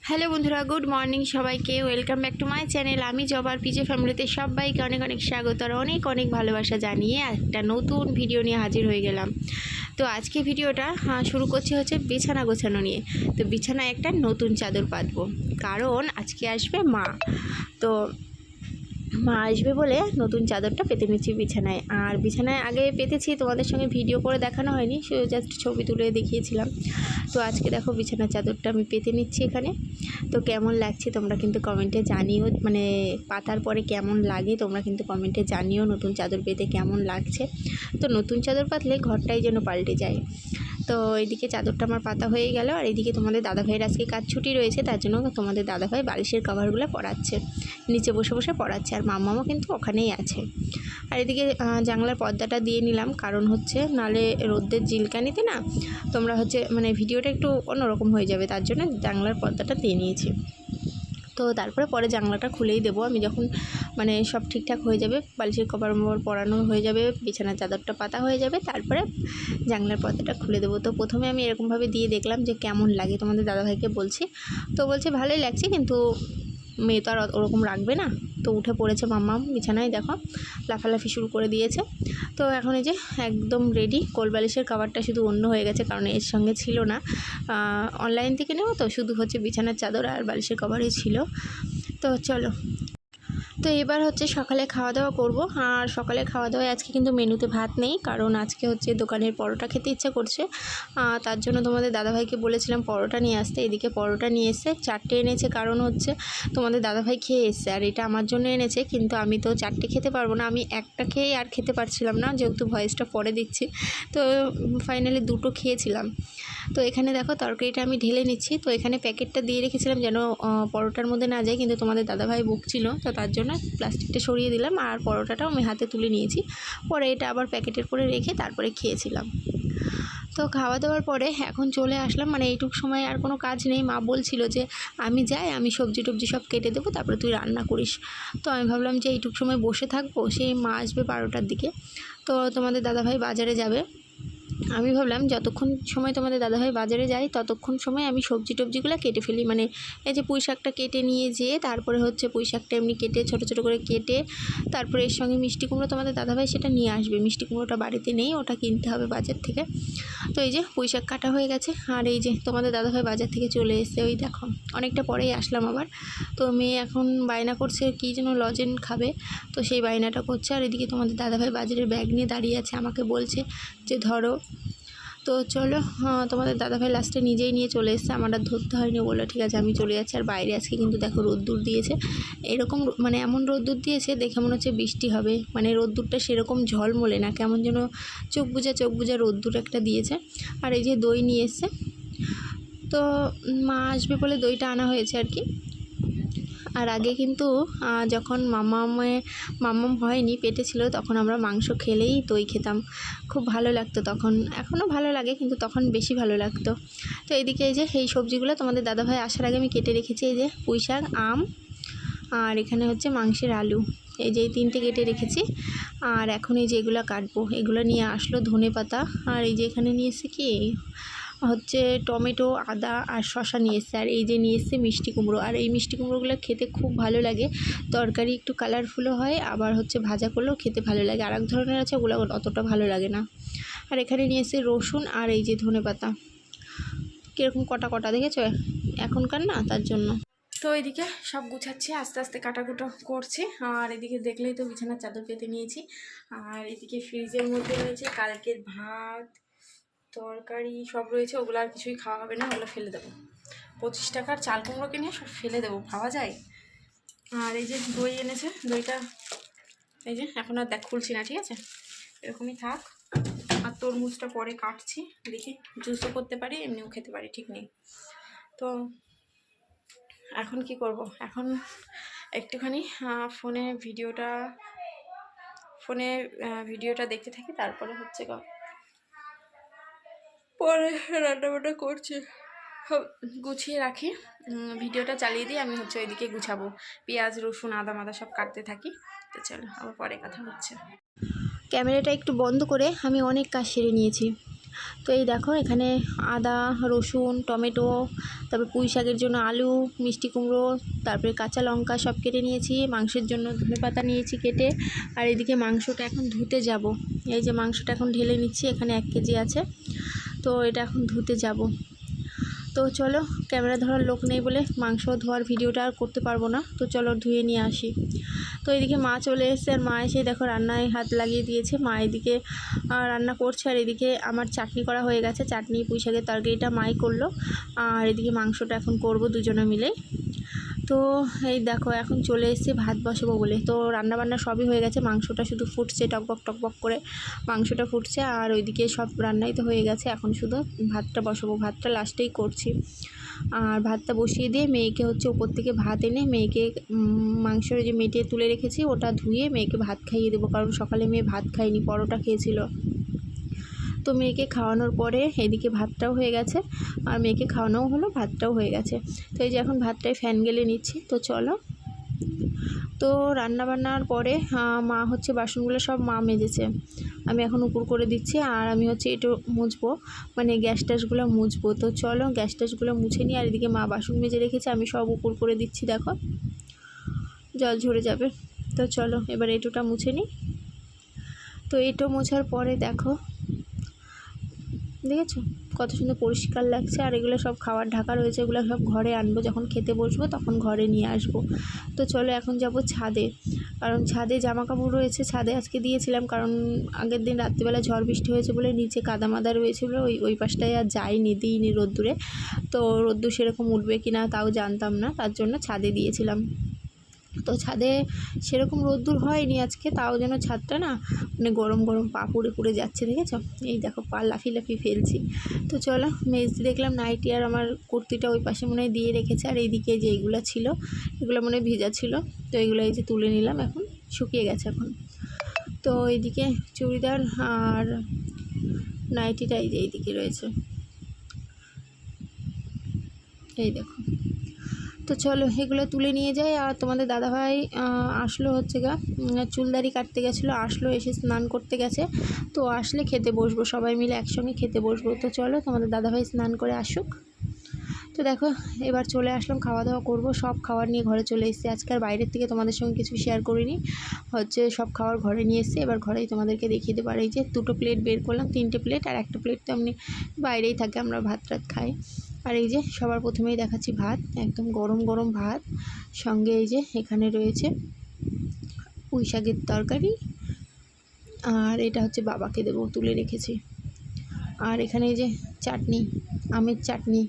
Hello বন্ধুরা, good morning সবাইকে। Welcome back to my channel. আমি জবার পিজে ফ্যামিলিতে সবাইকে অনেক অনেক স্বাগত আর অনেক অনেক ভালোবাসা জানিয়ে একটা নতুন ভিডিও নিয়ে হাজির হয়ে গেলাম। তো আজকে ভিডিওটা শুরু করছি হচ্ছে বিছানা গোছানো নিয়ে। তো বিছানায় একটা নতুন চাদর পাতবো, কারণ আজকে আসবে মা। তো মা আসবে বলে নতুন চাদরটা পেতে নিচ্ছি বিছানায়। আর বিছানায় আগে পেতেছি, তোমাদের সঙ্গে ভিডিও করে দেখানো হয়নি, শুধু জাস্ট ছবি তুলে দেখিয়েছিলাম। তো আজকে দেখো বিছানার চাদরটা আমি পেতে নিচ্ছি এখানে। তো কেমন লাগছে তোমরা কিন্তু কমেন্টে জানিও, মানে পাতার পরে কেমন লাগে তোমরা কিন্তু কমেন্টে জানিও নতুন চাদর পেতে কেমন লাগছে। তো নতুন চাদর পাতলে ঘরটাই যেন পাল্টে যায়। তো এইদিকে চাদরটা আমার পাতা হয়ে গেল, আর এইদিকে তোমাদের দাদাভাইয়ের আজকে কাজ ছুটি রয়েছে, তার জন্য তোমাদের দাদাভাই বালিশের কভারগুলো পরাচ্ছে, নিচে বসে বসে পরাচ্ছে, আর মামাও কিন্তু ওখানেই আছে। আর এদিকে জানলার পর্দাটা দিয়ে নিলাম, কারণ হচ্ছে নালে রোদ্রের ঝিলকানিতে না তোমরা হচ্ছে মানে ভিডিওটা একটু অন্যরকম হয়ে যাবে, তার জন্য জানলার পর্দাটা দিয়ে নিয়েছি। তো তারপরে পরে জানলাটা খুলেই দেবো আমি, যখন মানে সব ঠিকঠাক হয়ে যাবে, বালিশের কভার পরানো হয়ে যাবে, বিছানার চাদরটা পাতা হয়ে যাবে, তারপরে জানলার পর্দাটা খুলে দেবো। তো প্রথমে আমি এরকমভাবে দিয়ে দেখলাম যে কেমন লাগে, তোমাদের দাদাভাইকে বলছি। তো বলছে ভালোই লাগছে, কিন্তু মেয়ে তো আর ওরকম রাখবে না। তো উঠে পড়েছে মাম্মাম বিছানায়, দেখো লাফালাফি শুরু করে দিয়েছে। তো এখন এই যে একদম রেডি। কোলবালিশের কভারটা শুধু অন্য হয়ে গেছে, কারণ এর সঙ্গে ছিল না, অনলাইন থেকে নেব, তো শুধু হচ্ছে বিছানার চাদর আর বালিশের কভারই ছিল। তো চলো, তো এবার হচ্ছে সকালে খাওয়া দাওয়া করব। আর সকালে খাওয়া দাওয়ায় আজকে কিন্তু মেনুতে ভাত নেই, কারণ আজকে হচ্ছে দোকানের পরোটা খেতে ইচ্ছা করছে। তার জন্য তোমাদের দাদাভাইকে বলেছিলাম পরোটা নিয়ে আসতে, এদিকে পরোটা নিয়ে এসে 4টে এনেছে, কারণ হচ্ছে তোমাদের দাদাভাই খেয়ে এসছে, আর এটা আমার জন্য এনেছে। কিন্তু আমি তো 4টে খেতে পারবো না, আমি একটা খেয়ে আর খেতে পারছিলাম না, যেহেতু ভয়েসটা পরে দিচ্ছি। তো ফাইনালি 2টো খেয়েছিলাম। তো এখানে দেখো তরকারিটা আমি ঢেলে নিচ্ছি। তো এখানে প্যাকেটটা দিয়ে রেখেছিলাম যেন পরোটার মধ্যে না যায়, কিন্তু তোমাদের দাদাভাই বকছিল, তো তার জন্য প্লাস্টিকটা সরিয়ে দিলাম, আর পরোটাটাও আমি হাতে তুলে নিয়েছি। পরে এটা আবার প্যাকেটের করে রেখে তারপরে খেয়েছিলাম। তো খাওয়া দাওয়ার পরে এখন চলে আসলাম, মানে এইটুক সময় আর কোনো কাজ নেই। মা বলছিল যে আমি যাই, আমি সবজি টবজি সব কেটে দেবো, তারপরে তুই রান্না করিস। তো আমি ভাবলাম যে এইটুক সময় বসে থাকবো, সেই মা আসবে 12টার দিকে। তো তোমাদের দাদাভাই বাজারে যাবে, আমি ভাবলাম যতক্ষণ সময় তোমাদের দাদাভাই বাজারে যায় ততক্ষণ সময় আমি সবজি টবজিগুলো কেটে ফেলি। মানে এই যে পুঁই শাকটা কেটে নিয়ে যেয়ে তারপরে হচ্ছে পুঁই শাকটা এমনি কেটে ছোটো ছোটো করে কেটে, তারপরে এর সঙ্গে মিষ্টি কুমড়ো তোমাদের দাদাভাই সেটা নিয়ে আসবে। মিষ্টি কুমড়োটা বাড়িতে নেই, ওটা কিনতে হবে বাজার থেকে। তো এই যে পুঁই শাক কাটা হয়ে গেছে, আর এই যে তোমাদের দাদাভাই বাজার থেকে চলে এসে, ওই দেখো অনেকটা পরেই আসলাম আবার। তো মেয়ে এখন বায়না করছে কী যেন লজেন খাবে, তো সেই বায়নাটা করছে। আর এদিকে তোমাদের দাদাভাই বাজারের ব্যাগ নিয়ে দাঁড়িয়ে আছে, আমাকে বলছে যে ধরো। তো চলো, তোমাদের দাদাভাই লাস্টে নিজেই নিয়ে চলে এসেছে, আমার আর ধরতে হয়নি, বললো ঠিক আছে আমি চলে যাচ্ছি। আর বাইরে আজকে কিন্তু দেখো রোদ্দুর দিয়েছে, এরকম মানে এমন রোদ্দুর দিয়েছে দেখে মনে হচ্ছে বৃষ্টি হবে। মানে রোদ্দুরটা সেরকম ঝলমলে না, কেমন যেন চোখ বুজা রোদ্দুর একটা দিয়েছে। আর এই যে দই নিয়ে এসছে, তো মা আসবে বলে দইটা আনা হয়েছে আর কি। আর আগে কিন্তু যখন মাম্মাম হয়নি, পেটে ছিল, তখন আমরা মাংস খেলেই দই খেতাম, খুব ভালো লাগতো তখন। এখনও ভালো লাগে, কিন্তু তখন বেশি ভালো লাগতো। তো এদিকে এই যে এই সবজিগুলো তোমাদের দাদাভাই আসার আগে আমি কেটে রেখেছি, এই যে পুঁই শাক, আম, আর এখানে হচ্ছে মাংসের আলু, এই যে এই 3টে কেটে রেখেছি। আর এখন এই যে এগুলো কাটবো, এগুলো নিয়ে আসলো ধনেপাতা, আর এই যে এখানে নিয়ে এসে কি হচ্ছে টমেটো, আদা আর শসা নিয়ে এসছে। আর এই যে নিয়ে এসছে মিষ্টি কুমড়ো, আর এই মিষ্টি কুমড়োগুলো খেতে খুব ভালো লাগে, তরকারি একটু কালারফুলও হয়, আবার হচ্ছে ভাজা করলেও খেতে ভালো লাগে। আর এক ধরনের আছে, ওগুলো অতটা ভালো লাগে না। আর এখানে নিয়ে এসছে রসুন, আর এই যে ধনেপাতা, কীরকম কটা কটা দেখেছো এখনকার না, তার জন্য। তো এইদিকে সব গুছাচ্ছি, আস্তে আস্তে কাটাকুটো করছি। আর এদিকে দেখলেই তো বিছানার চাদর পেতে নিয়েছি। আর এদিকে ফ্রিজের মধ্যে রয়েছে কালকের ভাত, তরকারি সব রয়েছে, ওগুলো আর কিছুই খাওয়া হবে না, ওগুলো ফেলে দেবো। 25 টাকার চাল কুমড়ো কিনে সব ফেলে দেবো, ভাবা যায়। আর এই যে দই এনেছে, দইটা এই যে এখন আর খুলছি না, ঠিক আছে, এরকমই থাক। আর তরমুজটা পরে কাটছি, দেখি জুসও করতে পারি, এমনিও খেতে পারি, ঠিক নেই। তো এখন কি করব, এখন একটুখানি ফোনে ভিডিওটা দেখতে থাকি, তারপরে হচ্ছে পরে রান্নাবান্না করছি। গুছিয়ে রাখি, ভিডিওটা চালিয়ে দিই, আমি হচ্ছে ওইদিকে গুছাবো, পেঁয়াজ রসুন আদা মাদা সব কাটতে থাকি। তো চলো আবার পরে কথা হচ্ছে। ক্যামেরাটা একটু বন্ধ করে আমি অনেক কাজ সেরে নিয়েছি। তো এই দেখো এখানে আদা, রসুন, টমেটো, তারপর পুঁই শাকের জন্য আলু, মিষ্টি কুমড়ো, তারপরে কাঁচা লঙ্কা সব কেটে নিয়েছি। মাংসের জন্য ধনেপাতা নিয়েছি কেটে। আর এদিকে মাংসটা এখন ধুতে যাব। এই যে মাংসটা এখন ঢেলে নিচ্ছি, এখানে 1 কেজি আছে, তো এটা এখন ধুতে যাব। তো চলো, ক্যামেরা ধরার লোক নেই বলে মাংস ধোয়ার ভিডিওটা আর করতে পারবো না, তো চলো ধুয়ে নিয়ে আসি। তো এদিকে মা চলে এসেছে, আর মা এসে দেখো রান্নায় হাত লাগিয়ে দিয়েছে। মা এদিকে রান্না করছে, আর এদিকে আমার চাটনি করা হয়ে গেছে। চাটনি পুঁই শাকের তরকারিটা মাই করলো, আর এদিকে মাংসটা এখন করব দুজনে মিলে। তো এই দেখো এখন চলে এসেছি ভাত বসাবো বলে। তো রান্নাবান্না সবই হয়ে গেছে, মাংসটা শুধু ফুটছে, টকবক টকবক করে মাংসটা ফুটছে, আর ওইদিকে সব রান্নাই তো হয়ে গেছে। এখন শুধু ভাতটা বসাবো, ভাতটা লাস্টেই করছি। আর ভাতটা বসিয়ে দিয়ে মেয়েকে হচ্ছে উপর থেকে ভাত এনে মেয়েকে মাংসের যে মেটে তুলে রেখেছি ওটা ধুয়ে মেয়েকে ভাত খাইয়ে দেবো, কারণ সকালে মেয়ে ভাত খায়নি, পরোটা খেয়েছিল। তো মেয়েকে খাওয়ানোর পরে এদিকে ভাতটাও হয়ে গেছে, আর মেয়েকে খাওয়ানোও হলো, ভাতটাও হয়ে গেছে। তো এই যে এখন ভাতটায় ফ্যান গেলে নিচ্ছি। তো চলো, তো রান্নাবান্নার পরে মা হচ্ছে বাসনগুলো সব মা মেজেছে, আমি এখন উপর করে দিচ্ছি। আর আমি হচ্ছে একটু মুছবো, মানে গ্যাস ট্যাসগুলো মুছবো। তো চলো গ্যাস ট্যাসগুলো মুছে নিই। আর এদিকে মা বাসন মেজে রেখেছে, আমি সব উপর করে দিচ্ছি। দেখো জল ঝরে যাবে। তো চলো এবার এঁটোটা মুছে নিই। তো এঁটো মোছার পরে দেখো, দেখেছো কত সুন্দর পরিষ্কার লাগছে। আর এগুলো সব খাবার ঢাকা রয়েছে, এগুলো সব ঘরে আনবো, যখন খেতে বসবো তখন ঘরে নিয়ে আসবো। তো চলো এখন যাব ছাদে, কারণ ছাদে জামা কাপড় রয়েছে। ছাদে আজকে দিয়েছিলাম, কারণ আগের দিন রাত্রিবেলা ঝড় বৃষ্টি হয়েছে বলে নিচে কাদামাদা রয়েছিল, ওই পাশটায় আর যাইনি, দিইনি রোদ্দুরে। তো রোদ্দুর সেরকম উঠবে কি না তাও জানতাম না, তার জন্য ছাদে দিয়েছিলাম। তো ছাদে সেরকম রোদ্দুর হয়নি আজকে, তাও যেন ছাদটা না মানে গরম গরম পা পুড়ে পুড়ে যাচ্ছে, দেখেছো? এই দেখো পা লাফিয়ে লাফিয়ে ফেলছি। তো চলো মেজদি দেখলাম নাইটি আর আমার কুর্তিটা ওই পাশে মনে হয় দিয়ে রেখেছে, আর এইদিকে যে এইগুলো ছিল এগুলো মনে হয় ভিজা ছিল। তো এগুলো এই যে তুলে নিলাম, এখন শুকিয়ে গেছে এখন। তো এইদিকে চুড়িদার আর নাইটিটা এই যে এইদিকে রয়েছে, এই দেখো। তো চলো এগুলো তুলে নিয়ে যাই। আর তোমাদের দাদাভাই আসলো হচ্ছে চুলদারি কাটতে গেছিলো, আসলো এসে স্নান করতে গেছে। তো আসলে খেতে বসবো, সবাই মিলে একসঙ্গে খেতে বসবো। তো চলো তোমাদের দাদাভাই স্নান করে আসুক। তো দেখো এবার চলে আসলাম, খাওয়া দাওয়া করব। সব খাবার নিয়ে ঘরে চলে এসেছি। আজকে আর বাইরের থেকে তোমাদের সঙ্গে কিছু শেয়ার করিনি, হচ্ছে সব খাবার ঘরে নিয়ে এসেছি। এবার ঘরেই তোমাদেরকে দেখিয়ে দেবো। আর এই যে 2টো প্লেট বের করলাম, 3টে প্লেট, আর একটা প্লেট তো এমনি বাইরেই থাকে, আমরা ভাত টাত খাই। আর এই যে সবার প্রথমেই দেখাচ্ছি ভাত, একদম গরম গরম ভাত, সঙ্গে এই যে এখানে রয়েছে পুঁই শাকের তরকারি, আর এটা হচ্ছে বাবাকে দেবো, তুলে রেখেছি। আর এখানে এই যে চাটনি, আমের চাটনি,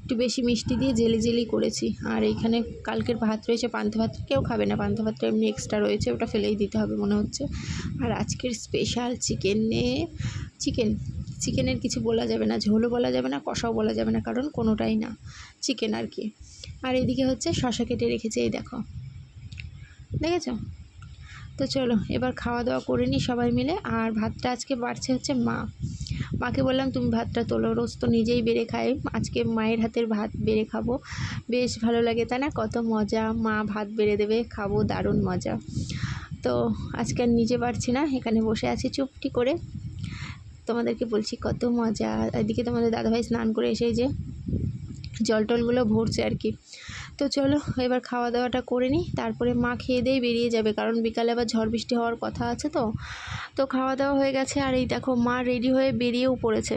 একটু বেশি মিষ্টি দিয়ে জেলি জেলি করেছি। আর এইখানে কালকের ভাত রয়েছে, পান্তা ভাত কেউ খাবে না, পান্তা ভাতটা এমনি এক্সট্রা রয়েছে, ওটা ফেলেই দিতে হবে মনে হচ্ছে। আর আজকের স্পেশাল চিকেনের কিছু বলা যাবে না, ঝোলও বলা যাবে না, কষাও বলা যাবে না, কারণ কোনোটাই না, চিকেন আর কি। আর এদিকে হচ্ছে শসা কেটে রেখেছে, এই দেখো, দেখেছো? তো চলো এবার খাওয়া দাওয়া করে নিই সবাই মিলে। আর ভাতটা আজকে বাড়ছে হচ্ছে মাকে বললাম তুমি ভাতটা তোলো, রোজ তো নিজেই বেড়ে খাই, আজকে মায়ের হাতের ভাত বেড়ে খাবো, বেশ ভালো লাগে তাই না? কত মজা, মা ভাত বেড়ে দেবে, খাবো, দারুণ মজা। তো আজকে আর নিজে পারছি না, এখানে বসে আছি চুপটি করে, তোমাদেরকে বলছি কত মজা। এদিকে তোমাদের দাদাভাই স্নান করে এসে যে জল টলগুলো ভরছে আর কি। তো চলো এবার খাওয়া দাওয়াটা করে নিই, তারপরে মা খেয়ে দিয়ে বেরিয়ে যাবে, কারণ বিকালে আবার ঝড় বৃষ্টি হওয়ার কথা আছে। তো খাওয়া দাওয়া হয়ে গেছে। আর এই দেখো মা রেডি হয়ে বেরিয়েও পড়েছে।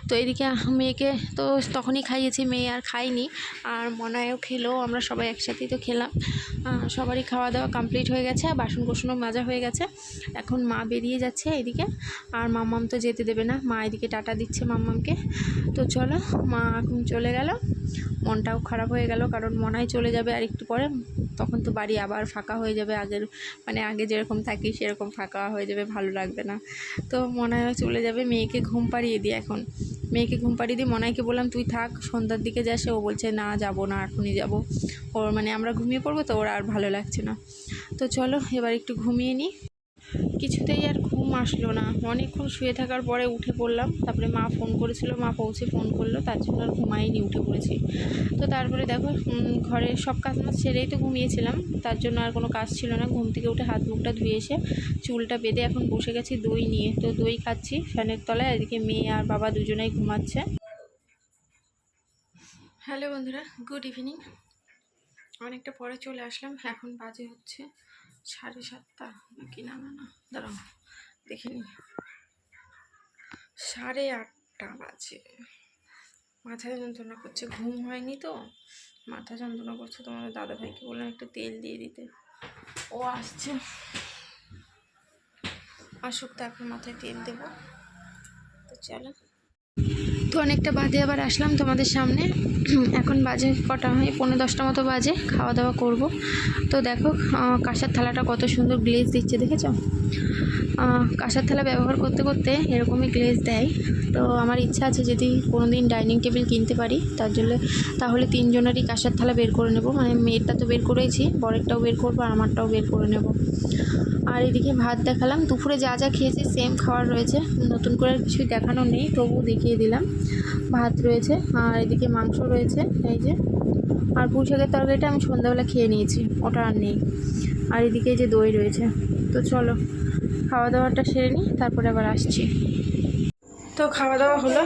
তো এদিকে মেয়েকে তো তখনই খাইয়েছি, মেয়ে আর খাইনি, আর মনায়ও খেলো, আমরা সবাই একসাথেই তো খেলাম। সবারই খাওয়া দাওয়া কমপ্লিট হয়ে গেছে, আর বাসন কোসনও মাজা হয়ে গেছে। এখন মা বেরিয়ে যাচ্ছে এদিকে, আর মাম্মাম তো যেতে দেবে না, মা এদিকে টাটা দিচ্ছে মাম্মামকে। তো চলো মা এখন চলে গেল, মনটাও খারাপ হয়ে গেল, কারণ মনাই চলে যাবে আর একটু পরে, তখন তো বাড়ি আবার ফাঁকা হয়ে যাবে, আগে যেরকম থাকি সেরকম ফাঁকা হয়ে যাবে, ভালো লাগবে না। তো মনাইও চলে যাবে, মেয়েকে ঘুম পাড়িয়ে দিই এখন, মেয়েকে ঘুম পাড়িয়ে দিই। মনাইকে বললাম তুই থাক, সন্ধ্যার দিকে যাস, ও বলছে না যাবো না, এখনই যাবো, ওর আমরা ঘুমিয়ে পড়বো, তো ওর আর ভালো লাগছে না। তো চলো এবার একটু ঘুমিয়ে নিই। কিছুতেই আর ঘুম আসলো না। অনেকক্ষণ শুয়ে থাকার পরে উঠে পড়লাম। তারপরে মা ফোন করেছিল, মা পৌঁছে ফোন করলো, তার জন্য আর ঘুমাইনি, উঠে পড়েছি। তো তারপরে দেখো ঘরের সব কাজ মাছ ছেড়েই তো ঘুমিয়েছিলাম, তার জন্য আর কোনো কাজ ছিল না। ঘুম থেকে উঠে হাত মুখটা ধুয়ে এসে চুলটা বেঁধে এখন বসে গেছি দই নিয়ে। তো দই খাচ্ছি ফ্যানের তলায়, এদিকে মেয়ে আর বাবা দুজনেই ঘুমাচ্ছে। হ্যালো বন্ধুরা, গুড ইভিনিং। অনেকটা পরে চলে আসলাম। এখন বাজে হচ্ছে 7:30 নাকি, না না না দাঁড়াও দেখে নি, 8:30 বাজে। মাথায় যন্ত্রণা করছে, ঘুম হয়নি তো মাথা যন্ত্রণা করছে। তোমাদের দাদাভাইকে বললাম একটু তেল দিয়ে দিতে, ও আসছে, আসুক তারপর মাথায় তেল দেবো। তো চলো, তো অনেকটা বাদে আবার আসলাম তোমাদের সামনে। এখন বাজে কটা হয়, 9:30 মতো বাজে। খাওয়া দাওয়া করব। তো দেখো কাঁসার থালাটা কত সুন্দর গ্লেজ দিচ্ছে, দেখেছো? কাঁসার থালা ব্যবহার করতে করতে এরকমই গ্লেজ দেয়। তো আমার ইচ্ছা আছে যদি কোনো দিন ডাইনিং টেবিল কিনতে পারি, তাহলে 3 জনেরই কাঁসার থালা বের করে নেব। মানে মেয়েরটা তো বের করেছি, বরেরটাও বের করবো, আর আমারটাও বের করে নেব। আর এদিকে ভাত দেখালাম, দুপুরে যা যা খেয়েছি সেম খাবার রয়েছে, নতুন করে আর কিছুই দেখানো নেই, তবুও দেখিয়ে দিলাম। ভাত রয়েছে, আর এদিকে মাংস রয়েছে এই যে, আর পুঁই শাকের তরকারিটা আমি সন্ধ্যাবেলা খেয়ে নিয়েছি, ওটা আর নেই। আর এদিকে যে দই রয়েছে। তো চলো খাওয়া দাওয়াটা সেরে নিই, তারপরে আবার আসছি। তো খাওয়া দাওয়া হলো,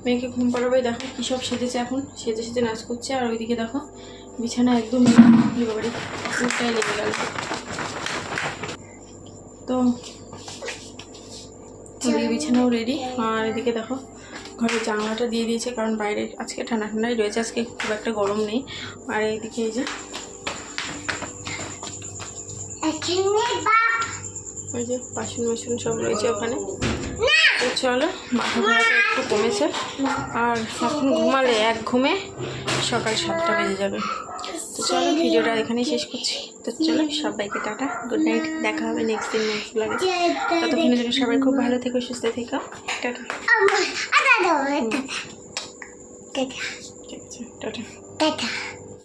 মেয়েকে ঘুম পাড়াবে। দেখো কী সব সেজেছে, এখন সেজে নাচ করছে। আর ওইদিকে দেখো বিছানা একদম বাড়ি উল্টায় লেগে গেল। তো ওদিকে বিছানাও রেডি। আর এদিকে দেখো ঘরের জানলাটা দিয়ে দিয়েছে, কারণ বাইরে আজকে ঠান্ডাই রয়েছে, আজকে খুব একটা গরম নেই। আর এইদিকে এই যে ওই যে বাসন সব রয়েছে ওখানে। তো চলো, মাথা ধরাটা একটু কমেছে, আর এখন ঘুমালে এক ঘুমে সকাল 7টা বেজে যাবে। তো চলো ভিডিওটা এখানেই শেষ করছি। তো চলো সবাইকে টাটা, গুড নাইট, দেখা হবে নেক্সট দিন নেক্সট ব্লগে। ততক্ষণের জন্য সবাই খুব ভালো থেকো, সুস্থ থেকো, টাটা। ঠিক আছে, টাটা।